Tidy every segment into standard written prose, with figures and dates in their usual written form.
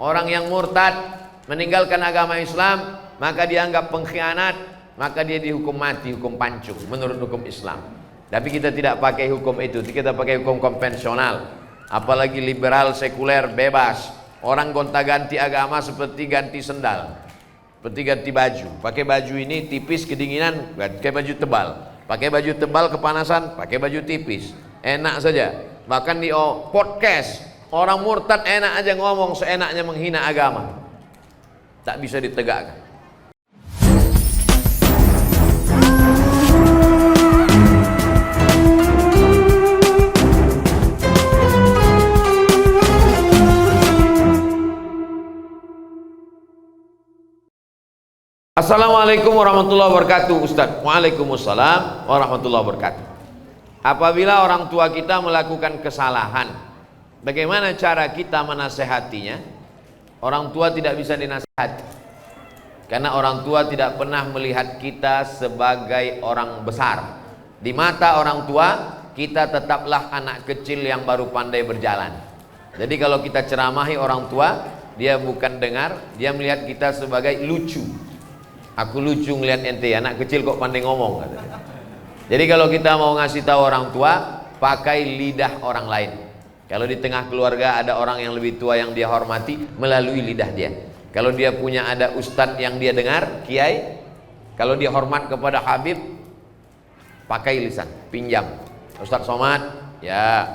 Orang yang murtad meninggalkan agama Islam, maka dianggap pengkhianat, maka dia dihukum mati, hukum pancung menurut hukum Islam. Tapi kita tidak pakai hukum itu, kita pakai hukum konvensional. Apalagi liberal, sekuler, bebas. Orang gonta-ganti agama seperti ganti sendal, seperti ganti baju. Pakai baju ini tipis kedinginan, pakai baju tebal. Pakai baju tebal kepanasan, pakai baju tipis. Enak saja. Bahkan di podcast, orang murtad enak aja ngomong seenaknya menghina agama. Tak bisa ditegakkan. Assalamualaikum warahmatullahi wabarakatuh, Ustaz. Waalaikumsalam warahmatullahi wabarakatuh. Apabila orang tua kita melakukan kesalahan, bagaimana cara kita menasehatinya? Orang tua tidak bisa dinasehati, karena orang tua tidak pernah melihat kita sebagai orang besar. Di mata orang tua, kita tetaplah anak kecil yang baru pandai berjalan. Jadi kalau kita ceramahi orang tua, dia bukan dengar, dia melihat kita sebagai lucu. Aku lucu ngeliat ente, anak kecil kok pandai ngomong, katanya. Jadi kalau kita mau ngasih tahu orang tua, pakai lidah orang lain. Kalau di tengah keluarga ada orang yang lebih tua yang dia hormati, melalui lidah dia. Kalau dia punya ada ustadz yang dia dengar, kiai, kalau dia hormat kepada Habib, pakai lisan, pinjam. Ustadz Somad, ya,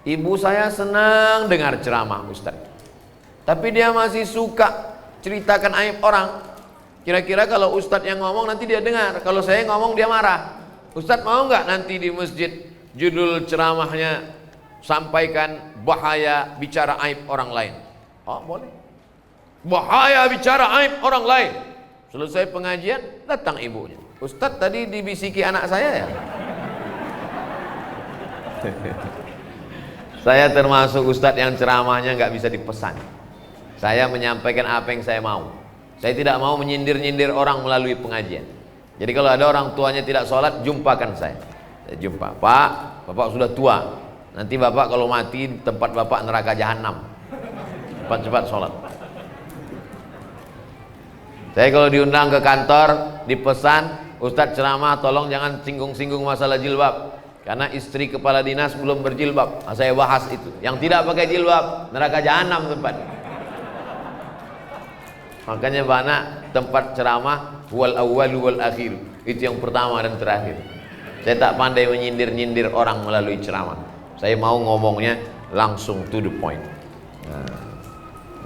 ibu saya senang dengar ceramah ustadz, tapi dia masih suka ceritakan aib orang. Kira-kira kalau ustadz yang ngomong nanti dia dengar, kalau saya ngomong dia marah. Ustadz mau nggak nanti di masjid judul ceramahnya sampaikan bahaya bicara aib orang lain? Oh boleh. Bahaya bicara aib orang lain. Selesai pengajian datang ibunya. Ustadz tadi dibisiki anak saya ya. Saya termasuk ustadz yang ceramahnya nggak bisa dipesan. Saya menyampaikan apa yang saya mau. Saya tidak mau menyindir-nyindir orang melalui pengajian. Jadi kalau ada orang tuanya tidak sholat, jumpakan saya. Saya jumpa, Pak, Bapak sudah tua. Nanti Bapak kalau mati tempat Bapak neraka jahanam. Cepat-cepat sholat. Saya kalau diundang ke kantor, dipesan, Ustadz ceramah tolong jangan singgung-singgung masalah jilbab, karena istri kepala dinas belum berjilbab. Nah, saya bahas itu. Yang tidak pakai jilbab, neraka jahanam tempat. Makanya banyak tempat ceramah wal awwalu wal akhir, itu yang pertama dan terakhir. Saya tak pandai menyindir-nyindir orang melalui ceramah. Saya mau ngomongnya langsung to the point. Nah,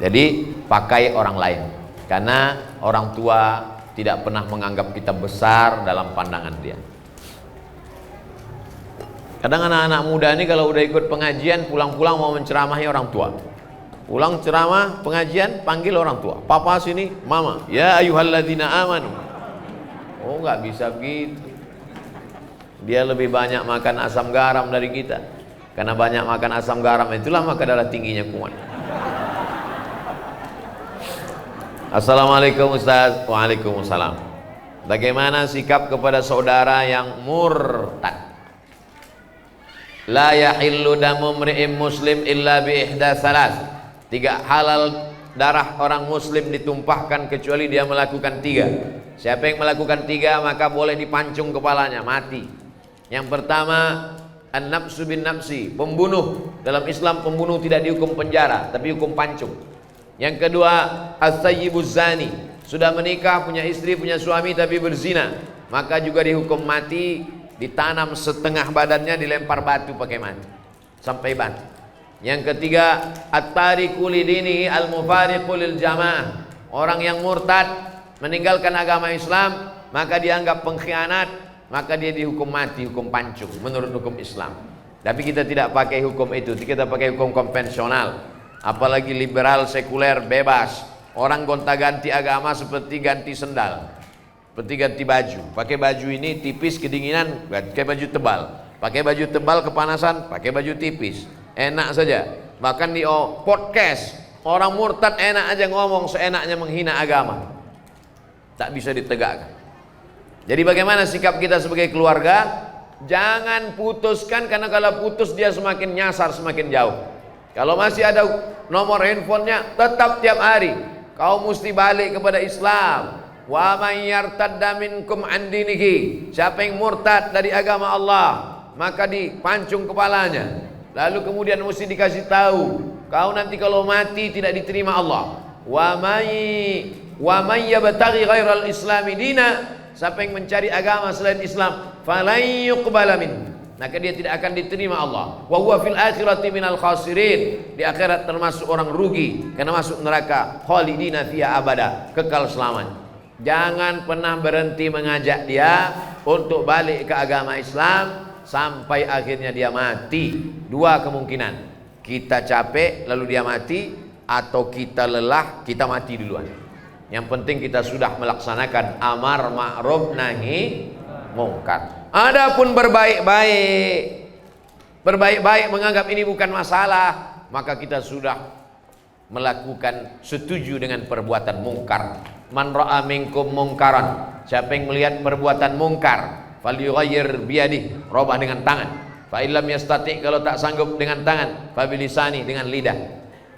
jadi pakai orang lain, karena orang tua tidak pernah menganggap kita besar dalam pandangan dia. Kadang anak-anak muda ini kalau udah ikut pengajian, pulang-pulang mau menceramahi orang tua. Pulang ceramah, pengajian, panggil orang tua. Papa sini, mama. Ya ayyuhalladzina amanu. Oh, nggak bisa begitu. Dia lebih banyak makan asam garam dari kita. Karena banyak makan asam garam, itulah maka darah tingginya kuat. Assalamualaikum Ustaz. Waalaikumsalam. Bagaimana sikap kepada saudara yang murtad? La yahillu damu mri'im muslim illa bi ihda salas. Tidak halal darah orang muslim ditumpahkan kecuali dia melakukan 3. Siapa yang melakukan 3 maka boleh dipancung kepalanya, mati. Yang pertama, an-nafsu bin nafsi, pembunuh. Dalam Islam pembunuh tidak dihukum penjara, tapi hukum pancung. Yang kedua, as-sayyibuz zani, sudah menikah, punya istri, punya suami tapi berzina, maka juga dihukum mati, ditanam setengah badannya, dilempar batu pakai mati sampai mati. Yang ketiga, at-tariqu lidinihi al-mufariqu lil jamaah, orang yang murtad meninggalkan agama Islam, maka dianggap pengkhianat, maka dia dihukum mati, hukum pancung menurut hukum Islam. Tapi kita tidak pakai hukum itu, kita pakai hukum konvensional. Apalagi liberal, sekuler, bebas. Orang gonta-ganti agama seperti ganti sendal, seperti ganti baju. Pakai baju ini tipis kedinginan, pakai baju tebal. Pakai baju tebal kepanasan, pakai baju tipis. Enak saja. Bahkan di podcast, orang murtad enak aja ngomong seenaknya menghina agama. Tak bisa ditegakkan. Jadi bagaimana sikap kita sebagai keluarga? Jangan putuskan, karena kalau putus dia semakin nyasar, semakin jauh. Kalau masih ada nomor handphonenya, tetap tiap hari kau mesti balik kepada Islam. Wa may yartadda minkum an dinihi, siapa yang murtad dari agama Allah, maka dipancung kepalanya. Lalu kemudian mesti dikasih tahu, kau nanti kalau mati tidak diterima Allah. Wa may yabtaghi ghairal islami dina, siapa yang mencari agama selain Islam, falan yuqbala min, maka dia tidak akan diterima Allah. Wa huwa fil akhirati minal khasirin, di akhirat termasuk orang rugi karena masuk neraka khalidina fiha abada, kekal selamanya. Jangan pernah berhenti mengajak dia untuk balik ke agama Islam sampai akhirnya dia mati. Dua kemungkinan, kita capek lalu dia mati, atau kita lelah kita mati duluan. Yang penting kita sudah melaksanakan amar ma'ruf nahi mungkar. Adapun berbaik-baik menganggap ini bukan masalah, maka kita sudah melakukan setuju dengan perbuatan mungkar. Man ra'a minkum mungkaran, siapa yang melihat perbuatan mungkar, falyughayyir biyadihi, robah dengan tangan. Fa illam yastati, kalau tak sanggup dengan tangan, fa bilisani, dengan lidah.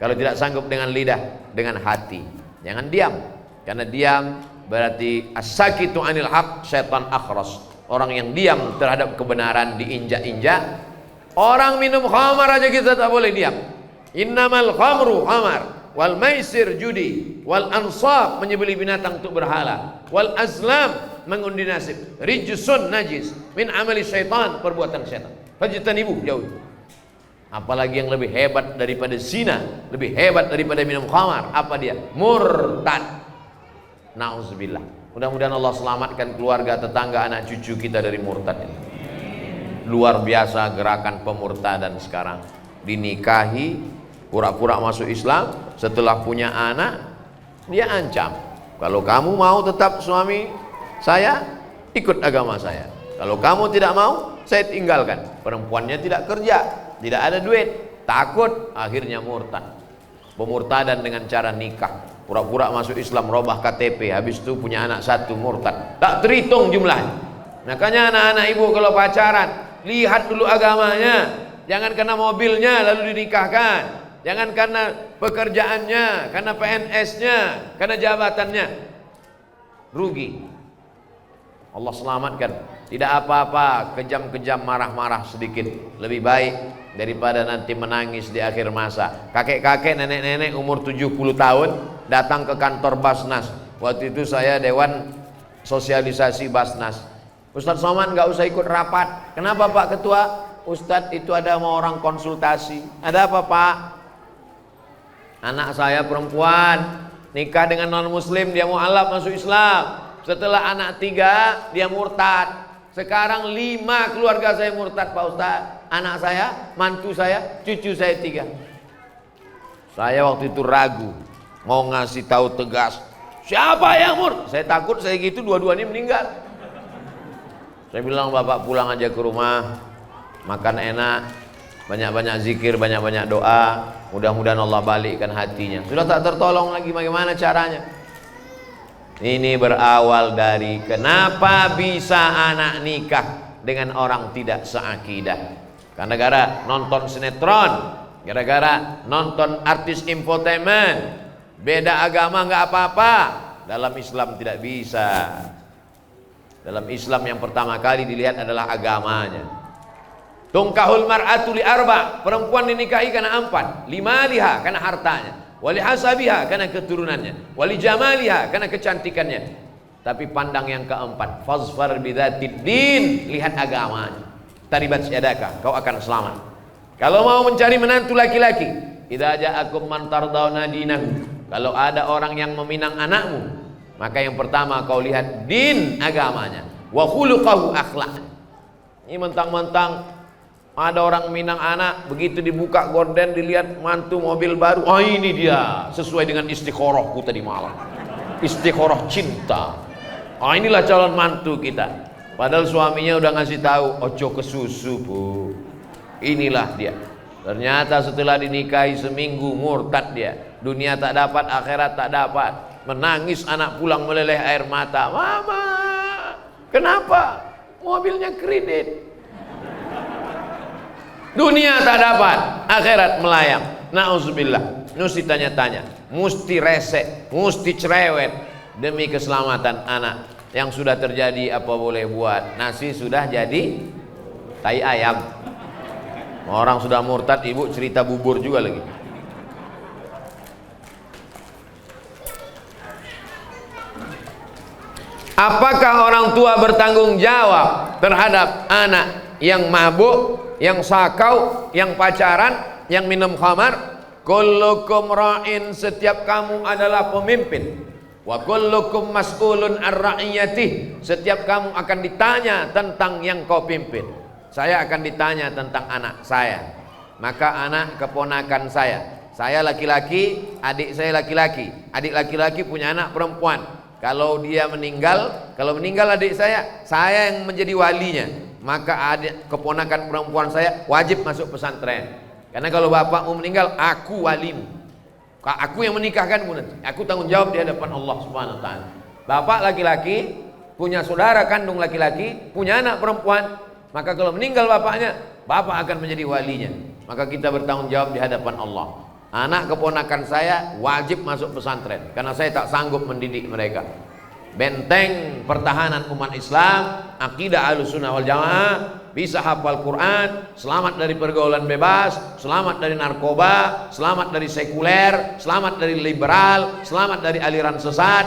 Kalau tidak sanggup dengan lidah, dengan hati. Jangan diam, karena diam berarti as-sakitu anil haq syaitan akhras. Orang yang diam terhadap kebenaran diinjak-injak. Orang minum khamar aja kita tak boleh diam. Innamal khamru khamar, wal maisir judi, wal ansab menyembelih binatang untuk berhala, wal azlam mengundi nasib, rijsun najis min amali syaitan, perbuatan syaitan. Fajtanibu, jauh. Apalagi yang lebih hebat daripada zina, lebih hebat daripada minum khamar, apa dia? Murtad. Nauzubillah. Mudah-mudahan Allah selamatkan keluarga, tetangga, anak cucu kita dari murtad ini. Luar biasa gerakan pemurtadan sekarang. Dinikahi, pura-pura masuk Islam, setelah punya anak dia ancam, kalau kamu mau tetap suami saya, ikut agama saya. Kalau kamu tidak mau, saya tinggalkan. Perempuannya tidak kerja, tidak ada duit, takut, akhirnya murtad. Pemurtadan dengan cara nikah, pura-pura masuk Islam, robah KTP, habis itu punya anak satu, murtad, tak terhitung jumlahnya. Makanya anak-anak ibu kalau pacaran, lihat dulu agamanya. Jangan karena mobilnya lalu dinikahkan, jangan karena pekerjaannya, karena PNS-nya, karena jabatannya, rugi. Allah selamatkan. Tidak apa-apa kejam-kejam, marah-marah sedikit, lebih baik daripada nanti menangis di akhir masa. Kakek-kakek, nenek-nenek umur 70 tahun datang ke kantor Basnas. Waktu itu saya dewan sosialisasi Basnas. Ustadz Somad nggak usah ikut rapat. Kenapa Pak Ketua? Ustadz itu ada mau orang konsultasi. Ada apa Pak? Anak saya perempuan nikah dengan non muslim, dia mau alaf masuk Islam. Setelah anak 3 dia murtad. Sekarang 5 keluarga saya murtad Pak Ustadz. Anak saya, mantu saya, cucu saya 3. Saya waktu itu ragu, mau ngasih tahu tegas, siapa yang murtad? Saya takut saya gitu dua-duanya meninggal. Saya bilang bapak pulang aja ke rumah, makan enak, banyak-banyak zikir, banyak-banyak doa, mudah-mudahan Allah balikkan hatinya. Sudah tak tertolong lagi, bagaimana caranya? Ini berawal dari kenapa bisa anak nikah dengan orang tidak seakidah. Karena gara nonton sinetron, gara-gara nonton artis infotainment. Beda agama nggak apa-apa, dalam Islam tidak bisa. Dalam Islam yang pertama kali dilihat adalah agamanya. Tungkahul mar'atu li arba, perempuan dinikahi karena 4. Limaliha karena hartanya, wali hasabiha karena keturunannya, wali jamaliha karena kecantikannya. Tapi pandang yang keempat, fazfar bidzatid din, lihat agamanya. Taribat syadaka, kau akan selamat. Kalau mau mencari menantu laki-laki, idza ja'akum man tardawna dinahu, kalau ada orang yang meminang anakmu, maka yang pertama kau lihat din, agamanya, wa khuluquhu, akhlak. Ini mentang-mentang ada orang minang anak, begitu dibuka gorden dilihat mantu mobil baru, oh ini dia sesuai dengan istikharahku tadi malam, istikharah cinta. Oh inilah calon mantu kita. Padahal suaminya udah ngasih tahu, ojo ke susu bu, inilah dia. Ternyata setelah dinikahi seminggu murtad dia, dunia tak dapat, akhirat tak dapat. Menangis anak pulang meleleh air mata, mama kenapa? Mobilnya kredit. Dunia tak dapat, akhirat melayang. Nauzubillah, mesti tanya-tanya, mesti rese, mesti cerewet demi keselamatan anak. Yang sudah terjadi apa boleh buat, nasi sudah jadi tai ayam. Orang sudah murtad, ibu cerita bubur juga lagi. Apakah orang tua bertanggung jawab terhadap anak yang mabuk, yang sakau, yang pacaran, yang minum khamar? Kullukum ra'in, setiap kamu adalah pemimpin. Wa kullukum mas'ulun ar-ra'iyatih, setiap kamu akan ditanya tentang yang kau pimpin. Saya akan ditanya tentang anak saya. Maka anak keponakan saya laki-laki, adik saya laki-laki. Adik laki-laki punya anak perempuan. Kalau dia meninggal, adik saya yang menjadi walinya. Maka adik keponakan perempuan saya wajib masuk pesantren. Karena kalau bapakmu meninggal, aku walimu. Aku yang menikahkanmu nanti. Aku tanggung jawab di hadapan Allah Subhanahu wa taala. Bapak laki-laki punya saudara kandung laki-laki, punya anak perempuan. Maka kalau meninggal bapaknya, bapak akan menjadi walinya. Maka kita bertanggung jawab di hadapan Allah. Anak keponakan saya wajib masuk pesantren karena saya tak sanggup mendidik mereka. Benteng pertahanan umat Islam, akidah Ahlussunnah wal Jamaah, bisa hafal Quran, selamat dari pergaulan bebas, selamat dari narkoba, selamat dari sekuler, selamat dari liberal, selamat dari aliran sesat.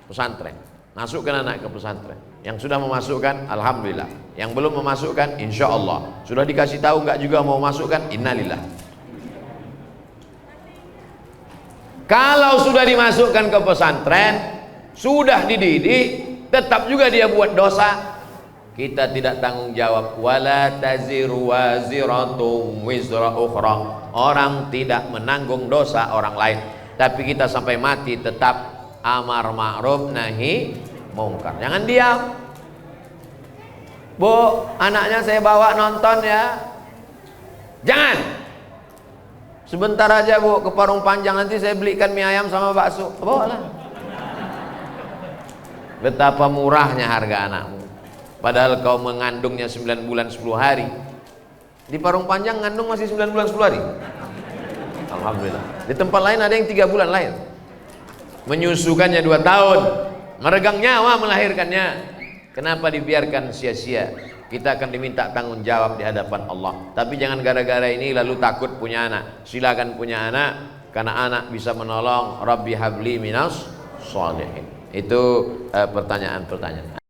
Pesantren, masukkan anak ke pesantren. Yang sudah memasukkan, alhamdulillah. Yang belum memasukkan, insya Allah. Sudah dikasih tahu nggak juga mau masukkan, innalillah. Kalau sudah dimasukkan ke pesantren, sudah dididik, tetap juga dia buat dosa, kita tidak tanggung jawab. Wala taziru waziratun wizra ukhra, orang tidak menanggung dosa orang lain. Tapi kita sampai mati tetap amar ma'ruf nahi mungkar. Jangan diam. Bu, anaknya saya bawa nonton ya. Jangan. Sebentar aja bu, ke Parung Panjang, nanti saya belikan mie ayam sama bakso. Bawalah. Betapa murahnya harga anakmu. Padahal kau mengandungnya 9 bulan 10 hari. Di Parung Panjang ngandung masih 9 bulan 10 hari. Alhamdulillah. Di tempat lain ada yang 3 bulan lahir. Menyusukannya 2 tahun. Meregang nyawa melahirkannya. Kenapa dibiarkan sia-sia? Kita akan diminta tanggung jawab di hadapan Allah. Tapi jangan gara-gara ini lalu takut punya anak. Silakan punya anak, karena anak bisa menolong. Rabbi habli minas sholihin. Itu pertanyaan-pertanyaan.